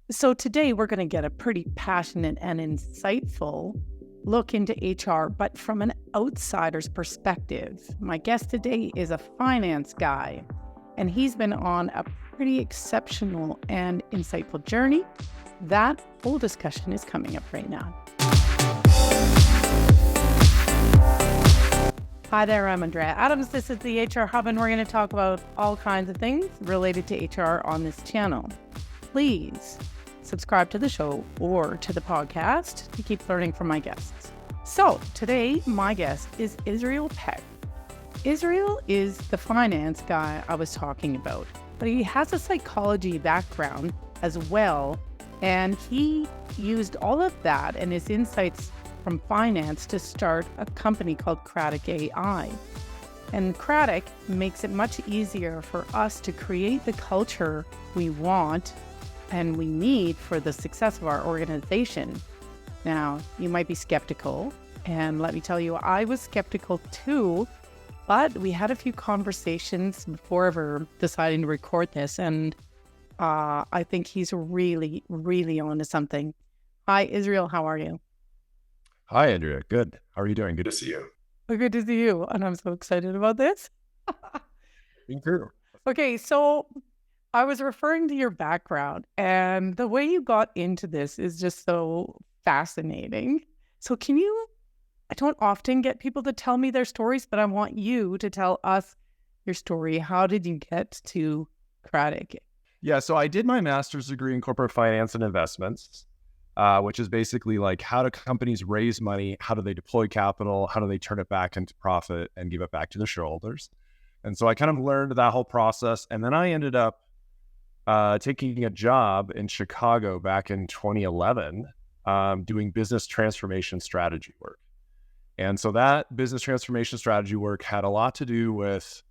So today we're going to get a pretty passionate and insightful look into HR, but from an outsider's perspective. My guest today is a finance guy, and he's been on a pretty exceptional and insightful journey. That whole discussion is coming up right now. Hi there, I'm Andrea Adams. This is the HR Hub, and we're going to talk about all kinds of things related to HR on this channel. Please subscribe to the show or to the podcast to keep learning from my guests. So today, my guest is Israel Peck. Israel is the finance guy I was talking about, but he has a psychology background as well, and he used all of that and his insights from finance to start a company called Cratic Ai. And Cratic makes it much easier for us to create the culture we want and we need for the success of our organization. Now, you might be skeptical, and let me tell you, I was skeptical too, but we had a few conversations before ever deciding to record this, and I think he's really, really onto something. Hi, Israel, how are you? Hi, Andrea. Good. How are you doing? Good to see you. Good to see you, and I'm so excited about this. Me too. Okay, so I was referring to your background, and the way you got into this is just so fascinating. So I don't often get people to tell me their stories, but I want you to tell us your story. How did you get to Cratic? Yeah, so I did my master's degree in corporate finance and investments, which is basically like how do companies raise money? How do they deploy capital? How do they turn it back into profit and give it back to the shareholders? And so I kind of learned that whole process. And then I ended up taking a job in Chicago back in 2011, doing business transformation strategy work. And so that business transformation strategy work had a lot to do with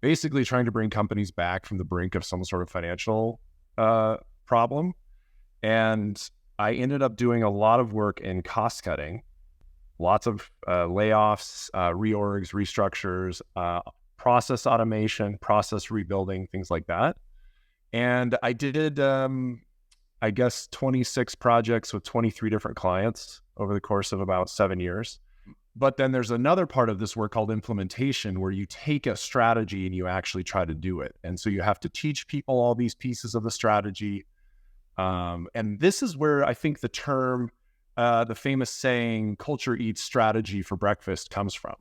basically trying to bring companies back from the brink of some sort of financial problem. And I ended up doing a lot of work in cost cutting, lots of layoffs, reorgs, restructures, process automation, process rebuilding, things like that. And I did, 26 projects with 23 different clients over the course of about 7 years. But then there's another part of this work called implementation, where you take a strategy and you actually try to do it. And so you have to teach people all these pieces of the strategy. And this is where I think the term, the famous saying, culture eats strategy for breakfast comes from.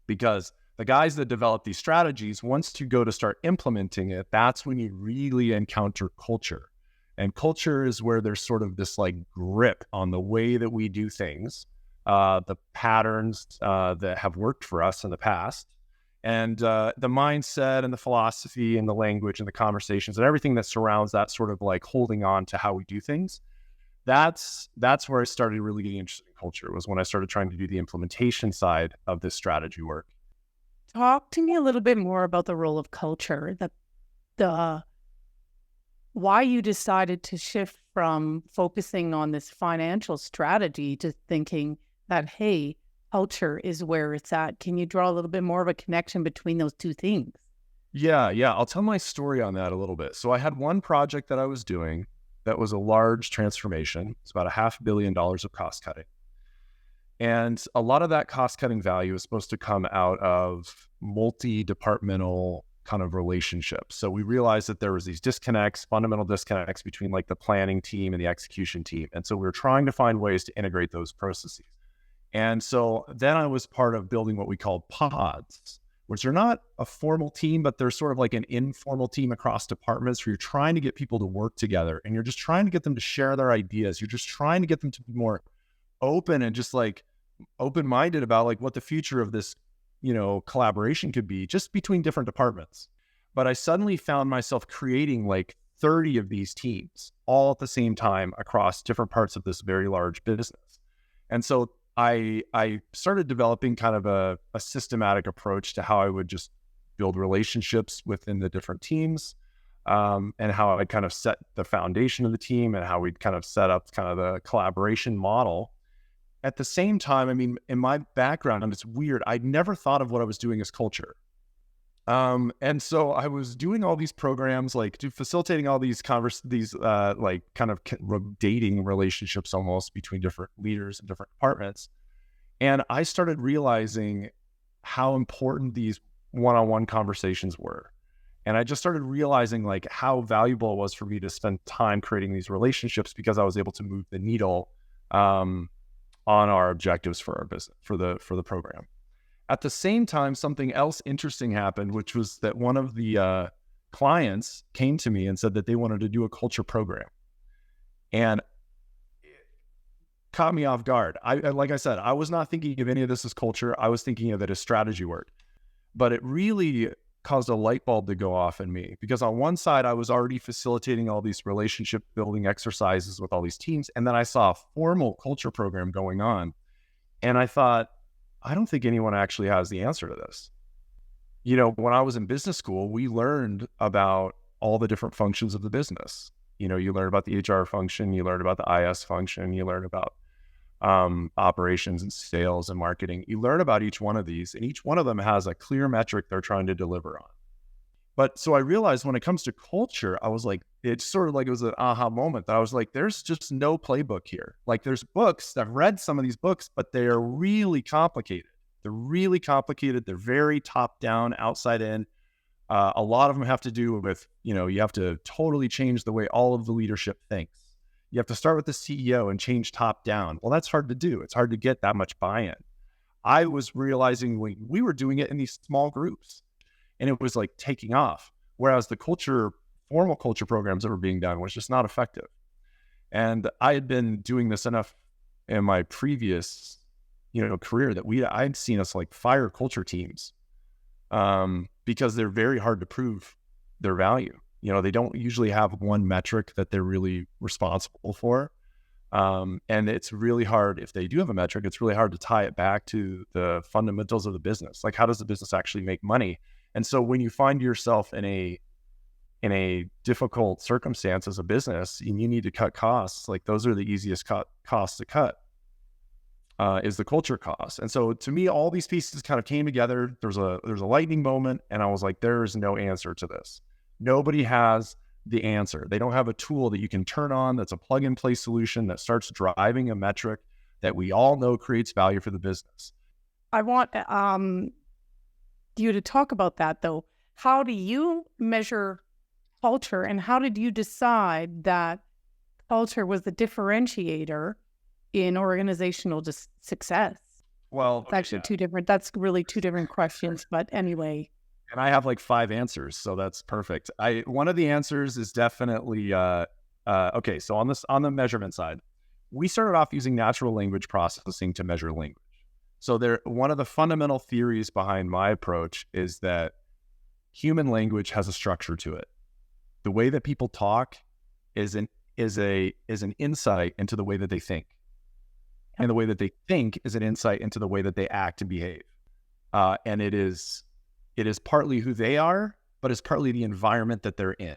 Because the guys that develop these strategies, once you go to start implementing it, that's when you really encounter culture. And culture is where there's sort of this like grip on the way that we do things, the patterns that have worked for us in the past, and the mindset and the philosophy and the language and the conversations and everything that surrounds that sort of like holding on to how we do things. That's where I started really getting interested in culture, was when I started trying to do the implementation side of this strategy work. Talk to me a little bit more about the role of culture, the why you decided to shift from focusing on this financial strategy to thinking that, hey, culture is where it's at. Can you draw a little bit more of a connection between those two things? Yeah. I'll tell my story on that a little bit. So I had one project that I was doing that was a large transformation. It's about $500 million of cost cutting. And a lot of that cost cutting value is supposed to come out of multi-departmental kind of relationships. So we realized that there was these disconnects, fundamental disconnects between like the planning team and the execution team. And so we were trying to find ways to integrate those processes. And so then I was part of building what we call pods, which are not a formal team, but they're sort of like an informal team across departments where you're trying to get people to work together and you're just trying to get them to share their ideas. You're just trying to get them to be more open and just like open-minded about like what the future of this, collaboration could be just between different departments. But I suddenly found myself creating like 30 of these teams all at the same time across different parts of this very large business. And so I started developing kind of a systematic approach to how I would just build relationships within the different teams, and how I kind of set the foundation of the team and how we'd kind of set up kind of the collaboration model. At the same time, I mean, in my background, and it's weird, I'd never thought of what I was doing as culture. And so I was doing all these programs, like facilitating all these like kind of dating relationships almost between different leaders and different departments. And I started realizing how important these one-on-one conversations were. And I just started realizing like how valuable it was for me to spend time creating these relationships, because I was able to move the needle on our objectives for our business, for the program. At the same time, something else interesting happened, which was that one of the clients came to me and said that they wanted to do a culture program. And it caught me off guard. Like I said, I was not thinking of any of this as culture. I was thinking of it as strategy work. But it really caused a light bulb to go off in me, because on one side, I was already facilitating all these relationship building exercises with all these teams. And then I saw a formal culture program going on. And I thought, I don't think anyone actually has the answer to this. You know, when I was in business school, we learned about all the different functions of the business. You know, you learn about the HR function, you learn about the IS function, you learn about operations and sales and marketing. You learn about each one of these, and each one of them has a clear metric they're trying to deliver on. But so I realized when it comes to culture, I was like, it's sort of like it was an aha moment that I was like, there's just no playbook here. Like there's books, I've read some of these books, but they are really complicated. They're really complicated. They're very top down, outside in. A lot of them have to do with, you know, you have to totally change the way all of the leadership thinks. You have to start with the CEO and change top down. Well, that's hard to do. It's hard to get that much buy-in. I was realizing we were doing it in these small groups, and it was like taking off. Whereas the formal culture programs that were being done was just not effective. And I had been doing this enough in my previous, career that I'd seen us like fire culture teams because they're very hard to prove their value. You know, they don't usually have one metric that they're really responsible for. And it's really hard, if they do have a metric, it's really hard to tie it back to the fundamentals of the business. Like, how does the business actually make money? And so when you find yourself in a difficult circumstance as a business and you need to cut costs, like those are the easiest costs to cut, is the culture cost. And so to me, all these pieces kind of came together. There's a lightning moment, and I was like, there is no answer to this. Nobody has the answer. They don't have a tool that you can turn on that's a plug and play solution that starts driving a metric that we all know creates value for the business. I want you to talk about that, though. How do you measure culture, and how did you decide that culture was the differentiator in organizational success? Well, it's actually that's really two different questions, but anyway. And I have like 5 answers, so that's perfect. One of the answers is definitely okay. So on the measurement side, we started off using natural language processing to measure language. So one of the fundamental theories behind my approach is that human language has a structure to it. The way that people talk is an insight into the way that they think, and the way that they think is an insight into the way that they act and behave. And it is partly who they are, but it's partly the environment that they're in.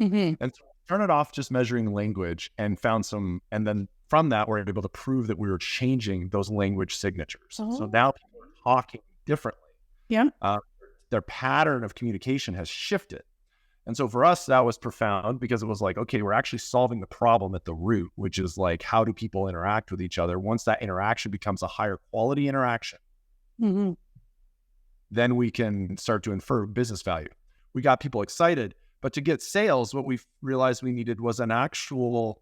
Mm-hmm. And so we started off just measuring language and and then from that, we're able to prove that we were changing those language signatures. Oh. So now people are talking differently. Yeah. Their pattern of communication has shifted. And so for us, that was profound, because it was like, okay, we're actually solving the problem at the root, which is like, how do people interact with each other? Once that interaction becomes a higher quality interaction, mm-hmm. then we can start to infer business value. We got people excited, but to get sales, what we realized we needed was an actual,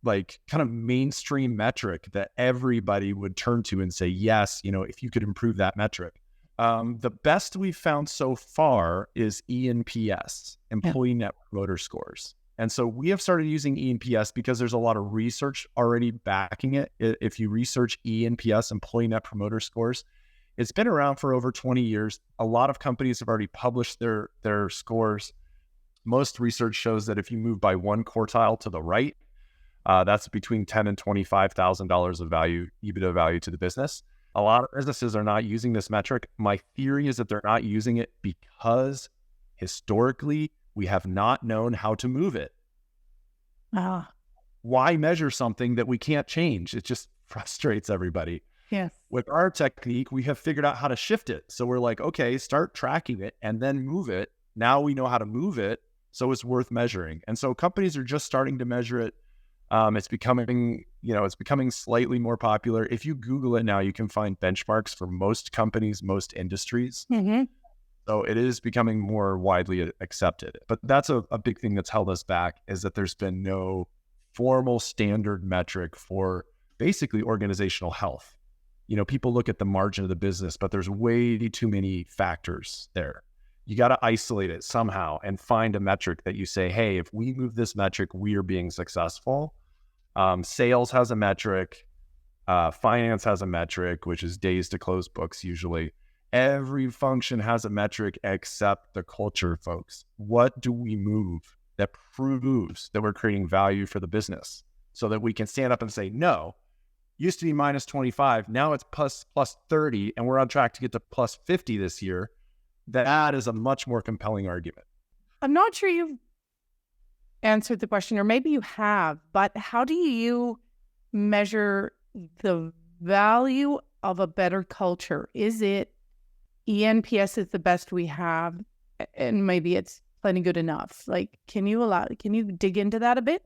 like kind of mainstream metric that everybody would turn to and say, yes, if you could improve that metric. The best we've found so far is eNPS, Employee Net Promoter Scores. And so we have started using eNPS because there's a lot of research already backing it. If you research eNPS, Employee Net Promoter Scores, it's been around for over 20 years. A lot of companies have already published their scores. Most research shows that if you move by one quartile to the right, that's between $10,000 and $25,000 of value, EBITDA value to the business. A lot of businesses are not using this metric. My theory is that they're not using it because historically we have not known how to move it. Why measure something that we can't change? It just frustrates everybody. Yes. With our technique, we have figured out how to shift it. So we're like, okay, start tracking it and then move it. Now we know how to move it, so it's worth measuring. And so companies are just starting to measure it. It's becoming slightly more popular. If you Google it now, you can find benchmarks for most companies, most industries. Mm-hmm. So it is becoming more widely accepted. But that's a big thing that's held us back, is that there's been no formal standard metric for basically organizational health. People look at the margin of the business, but there's way too many factors there. You got to isolate it somehow and find a metric that you say, hey, if we move this metric, we are being successful. Sales has a metric. Finance has a metric, which is days to close books usually. Every function has a metric except the culture, folks. What do we move that proves that we're creating value for the business so that we can stand up and say, no, used to be minus 25, now it's plus 30, and we're on track to get to plus 50 this year. That is a much more compelling argument. I'm not sure you've answered the question, or maybe you have, but how do you measure the value of a better culture? Is it eNPS is the best we have, and maybe it's plenty good enough? Like, can you dig into that a bit?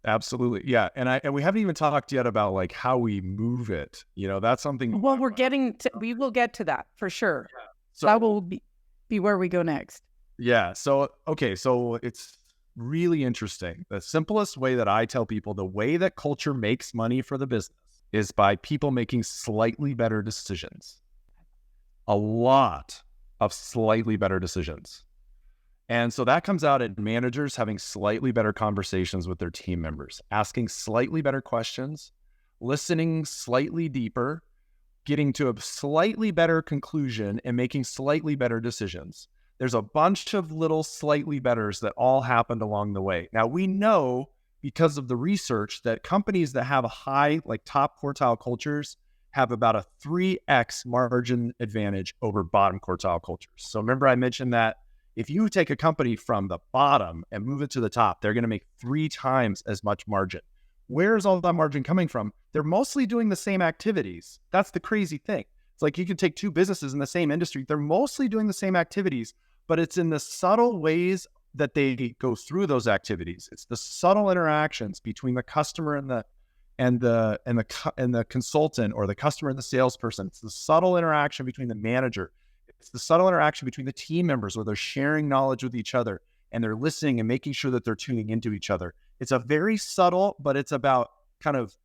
Absolutely. Yeah. And we haven't even talked yet about like how we move it. That's something. Well, we will get to that for sure. Yeah. So that will be where we go next. Yeah. So it's really interesting. The simplest way that I tell people, the way that culture makes money for the business is by people making slightly better decisions. A lot of slightly better decisions. And so that comes out in managers having slightly better conversations with their team members, asking slightly better questions, listening slightly deeper, getting to a slightly better conclusion, and making slightly better decisions. There's a bunch of little slightly betters that all happened along the way. Now, we know because of the research that companies that have a high, like top quartile cultures, have about a 3x margin advantage over bottom quartile cultures. So remember I mentioned that if you take a company from the bottom and move it to the top, they're going to make 3 times as much margin. Where is all that margin coming from? They're mostly doing the same activities. That's the crazy thing. It's like you can take 2 businesses in the same industry. They're mostly doing the same activities, but it's in the subtle ways that they go through those activities. It's the subtle interactions between the customer and the consultant, or the customer and the salesperson. It's the subtle interaction between the manager. It's the subtle interaction between the team members where they're sharing knowledge with each other and they're listening and making sure that they're tuning into each other. It's a very subtle, but it's about kind of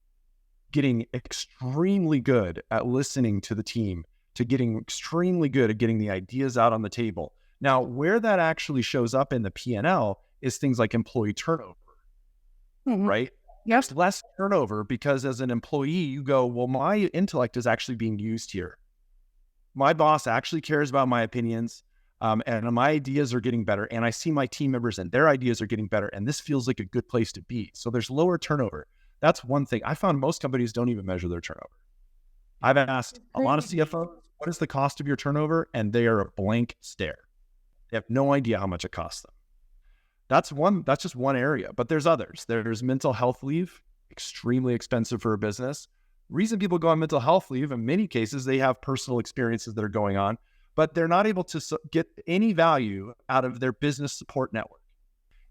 getting extremely good at listening to the team, to getting extremely good at getting the ideas out on the table. Now, where that actually shows up in the P&L is things like employee turnover, right? Yes. Less turnover because as an employee, you go, well, my intellect is actually being used here. My boss actually cares about my opinions, and my ideas are getting better. And I see my team members and their ideas are getting better. And this feels like a good place to be. So there's lower turnover. That's one thing. I found most companies don't even measure their turnover. I've asked a lot of CFOs, what is the cost of your turnover? And they are a blank stare. They have no idea how much it costs them. That's just one area, but there's others. There's mental health leave, extremely expensive for a business. Reason people go on mental health leave, in many cases, they have personal experiences that are going on, but they're not able to get any value out of their business support network.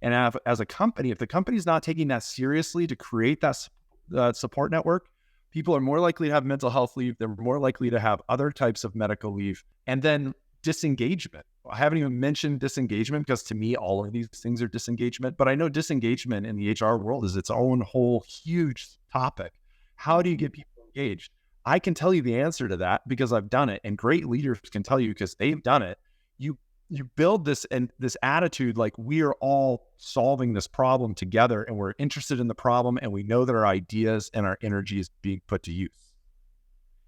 And as a company, if the company's not taking that seriously to create that support network, people are more likely to have mental health leave. They're more likely to have other types of medical leave. And then disengagement. I haven't even mentioned disengagement because to me, all of these things are disengagement. But I know disengagement in the HR world is its own whole huge topic. How do you get people engaged? I can tell you the answer to that because I've done it, and great leaders can tell you because they've done it. You build this attitude like we are all solving this problem together, and we're interested in the problem, and we know that our ideas and our energy is being put to use.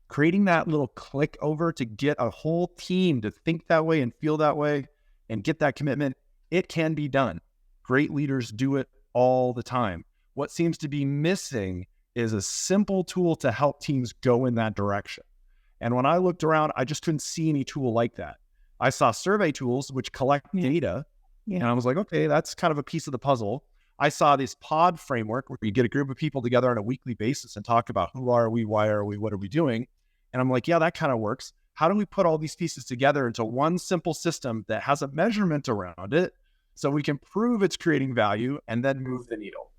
Creating that little click over to get a whole team to think that way and feel that way and get that commitment, it can be done. Great leaders do it all the time. What seems to be missing is a simple tool to help teams go in that direction. And when I looked around, I just couldn't see any tool like that. I saw survey tools which collect data, and I was like, okay, that's kind of a piece of the puzzle. I saw this pod framework where you get a group of people together on a weekly basis and talk about who are we, why are we, what are we doing? And I'm like, yeah, that kind of works. How do we put all these pieces together into one simple system that has a measurement around it so we can prove it's creating value and then move the needle?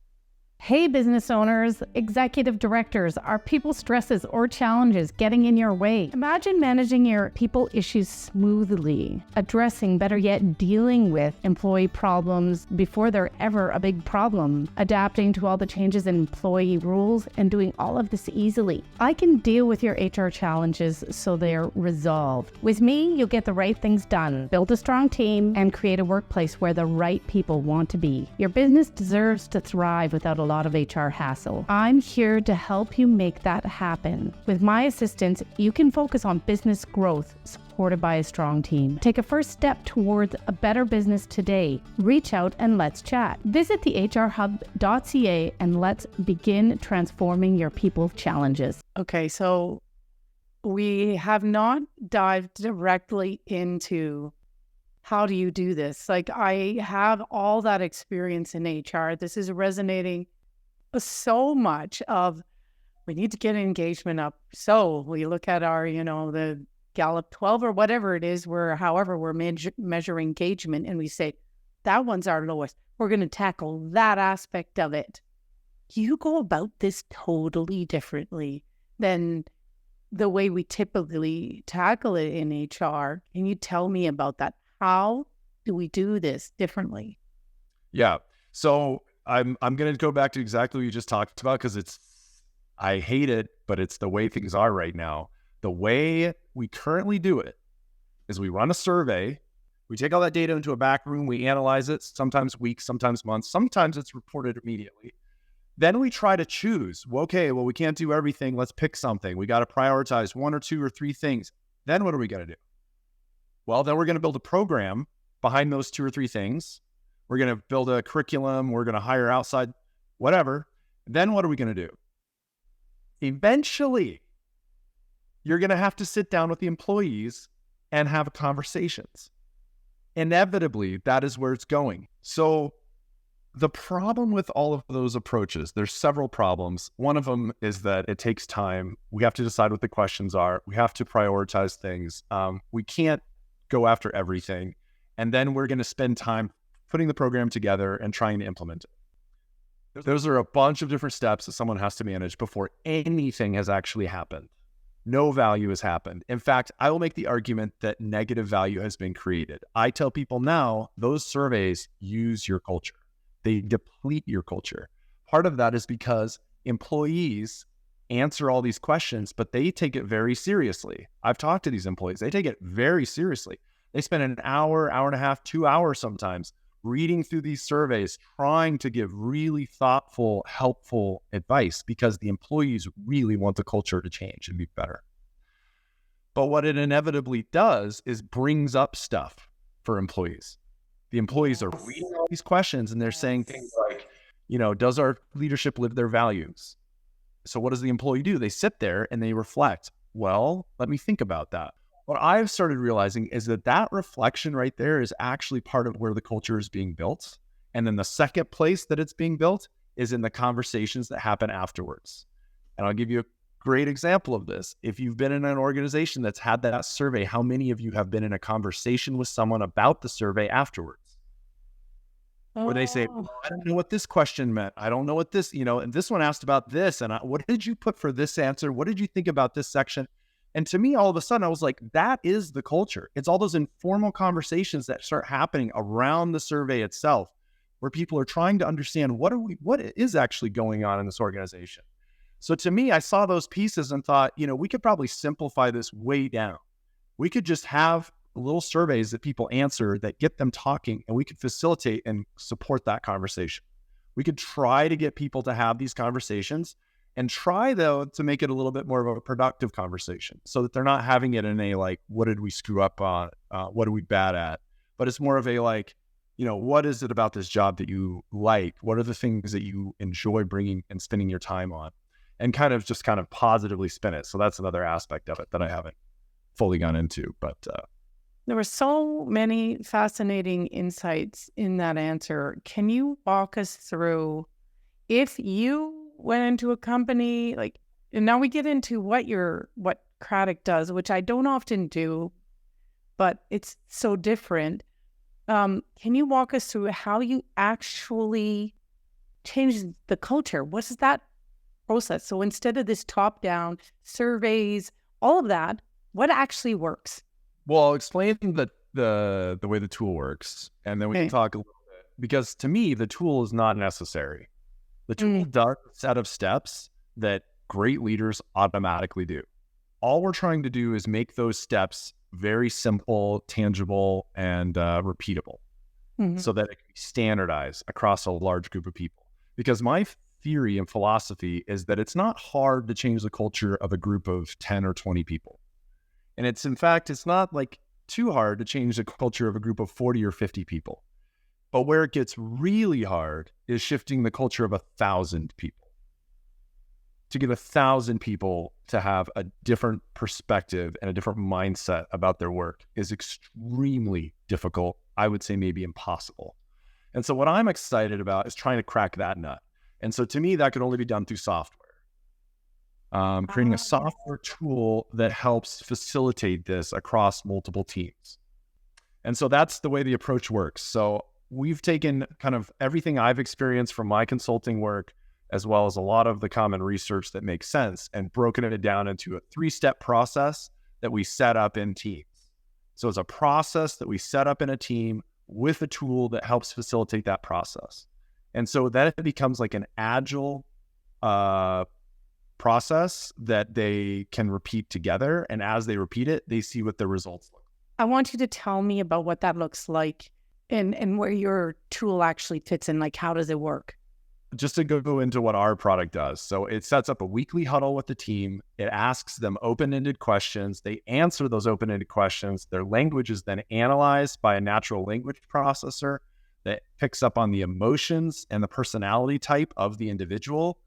Hey, business owners, executive directors, are people stresses or challenges getting in your way? Imagine managing your people issues smoothly, addressing, better yet, dealing with employee problems before they're ever a big problem, adapting to all the changes in employee rules, and doing all of this easily. I can deal with your HR challenges so they're resolved. With me, you'll get the right things done, build a strong team, and create a workplace where the right people want to be. Your business deserves to thrive without a lot of HR hassle. I'm here to help you make that happen. With my assistance, you can focus on business growth supported by a strong team. Take a first step towards a better business today. Reach out and let's chat. Visit thehrhub.ca and let's begin transforming your people challenges. Okay, so we have not dived directly into how do you do this? Like, I have all that experience in HR. This is resonating so much of, we need to get engagement up. So we look at our, the Gallup 12 or whatever it is, however we're measuring engagement, and we say, that one's our lowest. We're going to tackle that aspect of it. You go about this totally differently than the way we typically tackle it in HR. Can you tell me about that? How do we do this differently? Yeah. So I'm going to go back to exactly what you just talked about, because I hate it, but it's the way things are right now. The way we currently do it is we run a survey, we take all that data into a back room, we analyze it, sometimes weeks, sometimes months, sometimes it's reported immediately. Then we try to choose, okay, well, we can't do everything. Let's pick something. We got to prioritize one or two or three things. Then what are we going to do? Well, then we're going to build a program behind those two or three things. We're going to build a curriculum. We're going to hire outside, whatever. Then what are we going to do? Eventually, you're going to have to sit down with the employees and have conversations. Inevitably, that is where it's going. So the problem with all of those approaches, there's several problems. One of them is that it takes time. We have to decide what the questions are. We have to prioritize things. We can't go after everything. And then we're going to spend time putting the program together and trying to implement it. Those are a bunch of different steps that someone has to manage before anything has actually happened. No value has happened. In fact, I will make the argument that negative value has been created. I tell people now, those surveys use your culture. They deplete your culture. Part of that is because employees answer all these questions, but they take it very seriously. I've talked to these employees. They take it very seriously. They spend an hour, hour and a half, 2 hours sometimes reading through these surveys, trying to give really thoughtful, helpful advice, because the employees really want the culture to change and be better. But what it inevitably does is brings up stuff for employees. The employees are reading all these questions and they're saying things like, does our leadership live their values? So what does the employee do? They sit there and they reflect. Well, let me think about that. What I've started realizing is that reflection right there is actually part of where the culture is being built. And then the second place that it's being built is in the conversations that happen afterwards. And I'll give you a great example of this. If you've been in an organization that's had that survey, how many of you have been in a conversation with someone about the survey afterwards? Where they say, I don't know what this question meant. I don't know what this, and this one asked about this. And what did you put for this answer? What did you think about this section? And to me, all of a sudden, I was like, that is the culture. It's all those informal conversations that start happening around the survey itself, where people are trying to understand what is actually going on in this organization. So to me, I saw those pieces and thought, we could probably simplify this way down. We could just have little surveys that people answer that get them talking, and we could facilitate and support that conversation. We could try to get people to have these conversations and try, though, to make it a little bit more of a productive conversation so that they're not having it in a, like, what did we screw up on? What are we bad at? But it's more of a, like, what is it about this job that you like? What are the things that you enjoy bringing and spending your time on? And kind of positively spin it. So that's another aspect of it that I haven't fully gone into. But There were so many fascinating insights in that answer. Can you walk us through if you went into a company like, and now we get into what Cratic does, which I don't often do, but it's so different. Can you walk us through how you actually change the culture? What's that process? So instead of this top-down surveys, all of that, what actually works? Well, I'll explain the way the tool works, and then we can talk a little bit. Because to me, the tool is not necessary. The tool does a set of steps that great leaders automatically do. All we're trying to do is make those steps very simple, tangible, and repeatable, so that it can be standardized across a large group of people. Because my theory and philosophy is that it's not hard to change the culture of a group of 10 or 20 people. And it's not like too hard to change the culture of a group of 40 or 50 people. But where it gets really hard is shifting the culture of 1,000 people. To get 1,000 people to have a different perspective and a different mindset about their work is extremely difficult. I would say maybe impossible. And so what I'm excited about is trying to crack that nut. And so to me, that could only be done through software. Creating a software tool that helps facilitate this across multiple teams. And so that's the way the approach works. So we've taken kind of everything I've experienced from my consulting work, as well as a lot of the common research that makes sense, and broken it down into a 3-step process that we set up in teams. So it's a process that we set up in a team with a tool that helps facilitate that process. And so that it becomes like an agile process that they can repeat together. And as they repeat it, they see what the results look like. I want you to tell me about what that looks like and where your tool actually fits in. Like, how does it work? Just to go into what our product does. So it sets up a weekly huddle with the team. It asks them open-ended questions. They answer those open-ended questions. Their language is then analyzed by a natural language processor that picks up on the emotions and the personality type of the individual,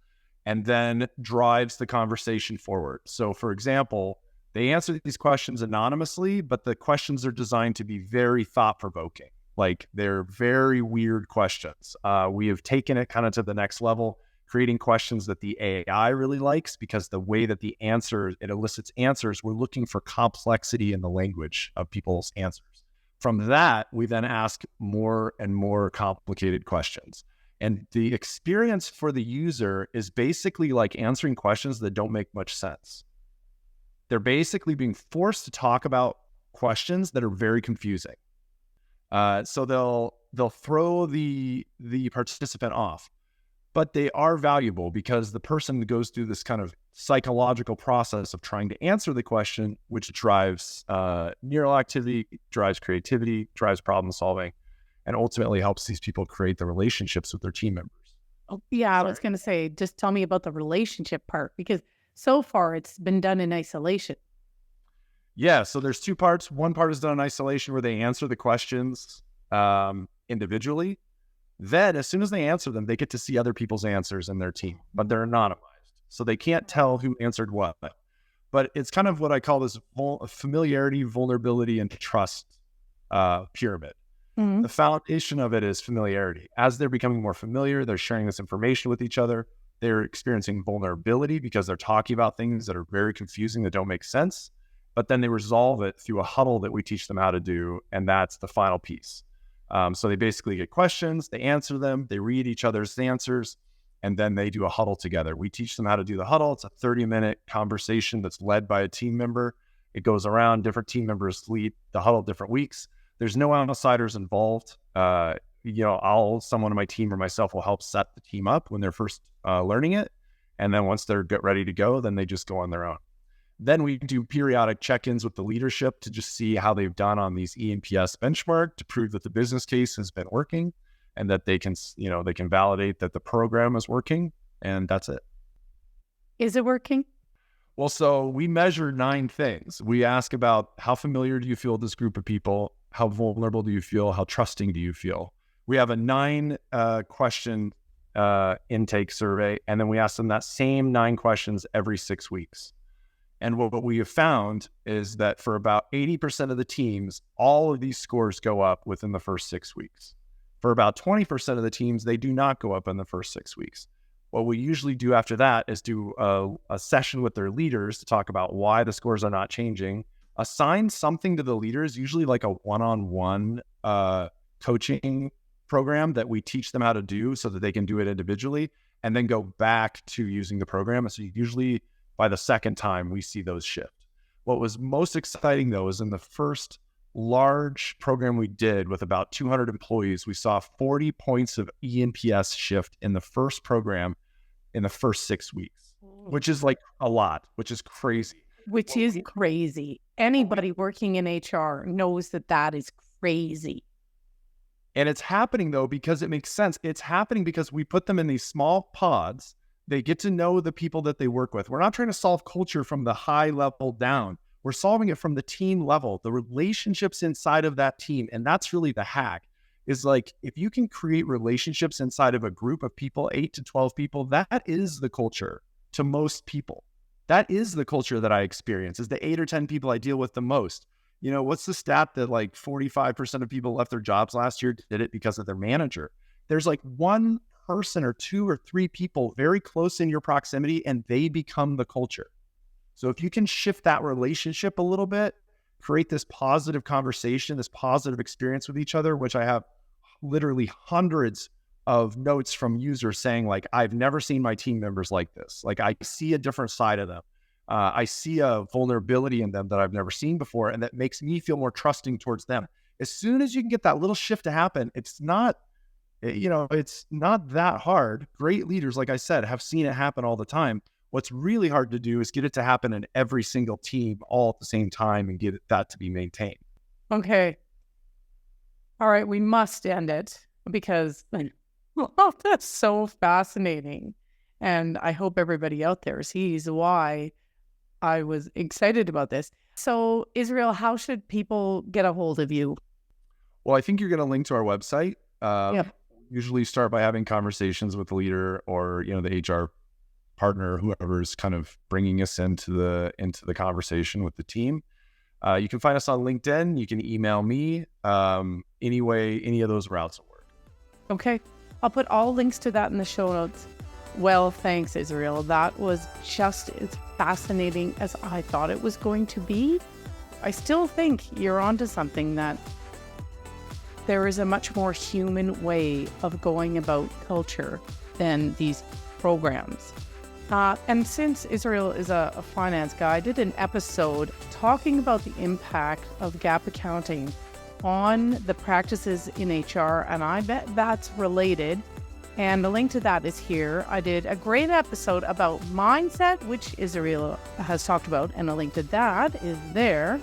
and then drives the conversation forward. So for example, they answer these questions anonymously, but the questions are designed to be very thought-provoking. Like, they're very weird questions. We have taken it kind of to the next level, creating questions that the AI really likes, because the way that it elicits answers, we're looking for complexity in the language of people's answers. From that, we then ask more and more complicated questions. And the experience for the user is basically like answering questions that don't make much sense. They're basically being forced to talk about questions that are very confusing. So they'll throw the participant off, but they are valuable because the person goes through this kind of psychological process of trying to answer the question, which drives neural activity, drives creativity, drives problem solving, and ultimately helps these people create the relationships with their team members. Oh, yeah, I was going to say, just tell me about the relationship part, because so far it's been done in isolation. Yeah, so there's 2 parts. One part is done in isolation, where they answer the questions individually. Then as soon as they answer them, they get to see other people's answers in their team, but they're anonymized. So they can't tell who answered what. But it's kind of what I call this familiarity, vulnerability, and trust pyramid. Mm-hmm. The foundation of it is familiarity. As they're becoming more familiar, they're sharing this information with each other. They're experiencing vulnerability because they're talking about things that are very confusing, that don't make sense. But then they resolve it through a huddle that we teach them how to do, and that's the final piece. So they basically get questions, they answer them, they read each other's answers, and then they do a huddle together. We teach them how to do the huddle. It's a 30-minute conversation that's led by a team member. It goes around, different team members lead the huddle different weeks. There's no outsiders involved. Someone on my team or myself will help set the team up when they're first learning it. And then once they're ready to go, then they just go on their own. Then we do periodic check-ins with the leadership to just see how they've done on these eNPS benchmark to prove that the business case has been working and that they can validate that the program is working. And that's it. Is it working? Well, so we measure 9 things. We ask about how familiar do you feel with this group of people? How vulnerable do you feel? How trusting do you feel? We have a 9 question intake survey, and then we ask them that same 9 questions every 6 weeks. And what we have found is that for about 80% of the teams, all of these scores go up within the first 6 weeks. For about 20% of the teams, they do not go up in the first 6 weeks. What we usually do after that is do a session with their leaders to talk about why the scores are not changing, assign something to the leaders, usually like a one-on-one coaching program that we teach them how to do so that they can do it individually, and then go back to using the program. And so usually by the second time, we see those shift. What was most exciting, though, is in the first large program we did with about 200 employees, we saw 40 points of eNPS shift in the first program in the first 6 weeks, which is like a lot, which is crazy. Which is crazy. Anybody working in HR knows that that is crazy. And it's happening, though, because it makes sense. It's happening because we put them in these small pods. They get to know the people that they work with. We're not trying to solve culture from the high level down. We're solving it from the team level, the relationships inside of that team. And that's really the hack, is like, if you can create relationships inside of a group of people, 8 to 12 people, that is the culture to most people. That is the culture that I experience, is the 8 or 10 people I deal with the most. You know, what's the stat that like 45% of people left their jobs last year did it because of their manager? There's like one person or 2 or 3 people very close in your proximity, and they become the culture. So if you can shift that relationship a little bit, create this positive conversation, this positive experience with each other, which I have literally hundreds of notes from users saying, like, I've never seen my team members like this. Like, I see a different side of them. I see a vulnerability in them that I've never seen before, and that makes me feel more trusting towards them. As soon as you can get that little shift to happen, it's not that hard. Great leaders, like I said, have seen it happen all the time. What's really hard to do is get it to happen in every single team all at the same time and get that to be maintained. Okay. All right. We must end it because that's so fascinating. And I hope everybody out there sees why I was excited about this. So, Israel, how should people get a hold of you? Well, I think you're going to link to our website. Yep. Usually start by having conversations with the leader or, the HR partner, whoever's kind of bringing us into the conversation with the team. You can find us on LinkedIn. You can email me. Any of those routes will work. Okay. I'll put all links to that in the show notes. Well, thanks, Israel. That was just as fascinating as I thought it was going to be. I still think you're onto something, that there is a much more human way of going about culture than these programs. And since Israel is a finance guy, I did an episode talking about the impact of gap accounting on the practices in HR, and I bet that's related. And the link to that is here. I did a great episode about mindset, which Israel has talked about, and a link to that is there.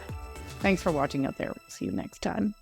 Thanks for watching out there. See you next time.